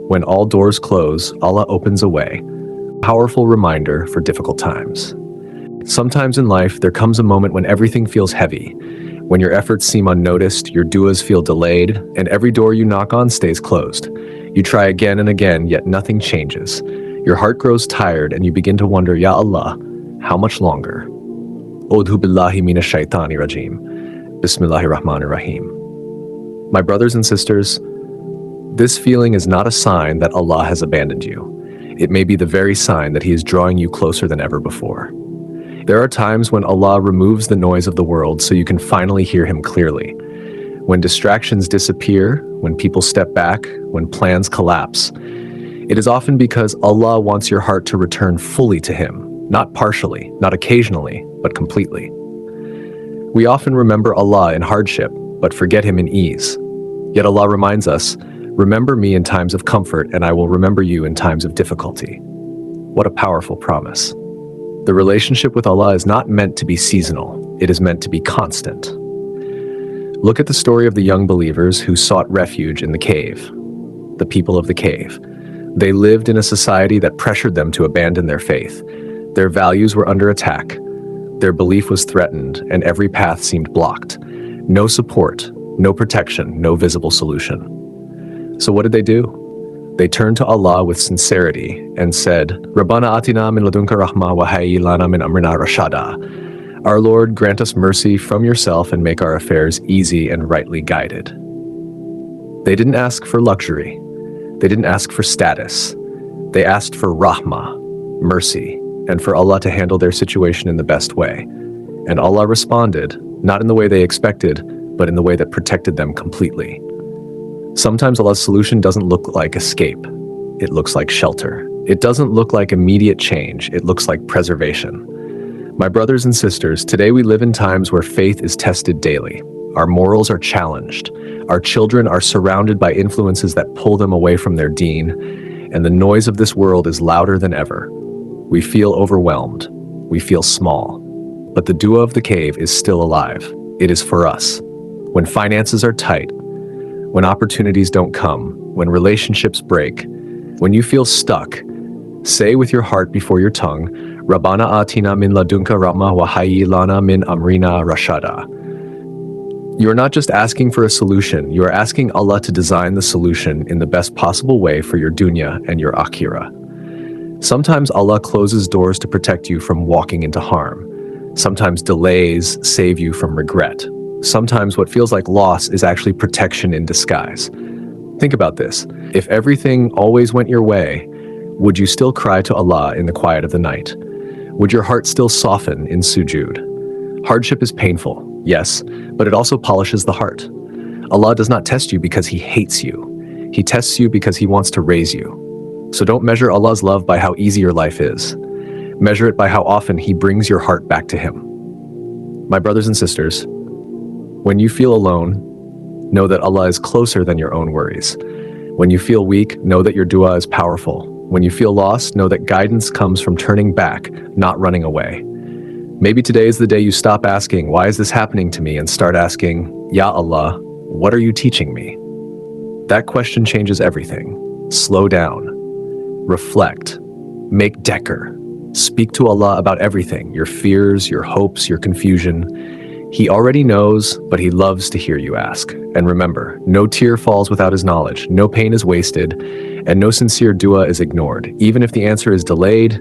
When all doors close, Allah opens a way. Powerful reminder for difficult times. Sometimes in life, there comes a moment when everything feels heavy, when your efforts seem unnoticed, your du'as feel delayed, and every door you knock on stays closed. You try again and again, yet nothing changes. Your heart grows tired and you begin to wonder, Ya Allah, how much longer? Udhu billahi minash shaitani rajim. Bismillahir Rahmanir Rahim. My brothers and sisters, this feeling is not a sign that Allah has abandoned you. It may be the very sign that He is drawing you closer than ever before. There are times when Allah removes the noise of the world so you can finally hear Him clearly. When distractions disappear, when people step back, when plans collapse, it is often because Allah wants your heart to return fully to Him, not partially, not occasionally, but completely. We often remember Allah in hardship, but forget Him in ease. Yet Allah reminds us, remember me in times of comfort, and I will remember you in times of difficulty. What a powerful promise. The relationship with Allah is not meant to be seasonal. It is meant to be constant. Look at the story of the young believers who sought refuge in the cave. The people of the cave. They lived in a society that pressured them to abandon their faith. Their values were under attack. Their belief was threatened, and every path seemed blocked. No support, no protection, no visible solution. So what did they do? They turned to Allah with sincerity and said, Rabbana atina min ladunka rahma wa hayyi lana min amrina rashada. Our Lord, grant us mercy from yourself and make our affairs easy and rightly guided. They didn't ask for luxury. They didn't ask for status. They asked for rahmah, mercy, and for Allah to handle their situation in the best way. And Allah responded, not in the way they expected, but in the way that protected them completely. Sometimes Allah's solution doesn't look like escape. It looks like shelter. It doesn't look like immediate change. It looks like preservation. My brothers and sisters, today we live in times where faith is tested daily. Our morals are challenged. Our children are surrounded by influences that pull them away from their deen, and the noise of this world is louder than ever. We feel overwhelmed. We feel small. But the dua of the cave is still alive. It is for us. When finances are tight, when opportunities don't come, when relationships break, when you feel stuck, say with your heart before your tongue, Rabbana atina min ladunka rahmah wa hayyi lana min amrina rashada. You are not just asking for a solution, you are asking Allah to design the solution in the best possible way for your dunya and your akhirah. Sometimes Allah closes doors to protect you from walking into harm. Sometimes delays save you from regret. Sometimes what feels like loss is actually protection in disguise. Think about this. If everything always went your way, would you still cry to Allah in the quiet of the night? Would your heart still soften in sujood? Hardship is painful, yes, but it also polishes the heart. Allah does not test you because He hates you. He tests you because He wants to raise you. So don't measure Allah's love by how easy your life is. Measure it by how often He brings your heart back to Him. My brothers and sisters, when you feel alone, know that Allah is closer than your own worries. When you feel weak, know that your dua is powerful. When you feel lost, know that guidance comes from turning back, not running away. Maybe today is the day you stop asking, why is this happening to me, and start asking, Ya Allah, what are you teaching me? That question changes everything. Slow down. Reflect. Make dhikr. Speak to Allah about everything, your fears, your hopes, your confusion. He already knows, but He loves to hear you ask. And remember, no tear falls without His knowledge, no pain is wasted, and no sincere dua is ignored. Even if the answer is delayed,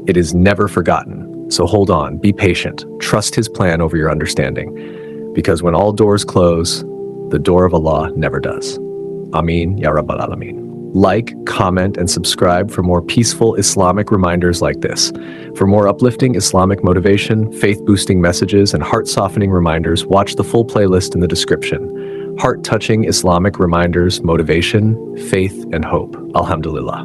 it is never forgotten. So hold on, be patient, trust His plan over your understanding. Because when all doors close, the door of Allah never does. Ameen, Ya Rabbal Alameen. Like, comment, and subscribe for more peaceful Islamic reminders like this. For more uplifting Islamic motivation, faith-boosting messages, and heart-softening reminders, watch the full playlist in the description. Heart-touching Islamic reminders, motivation, faith, and hope. Alhamdulillah.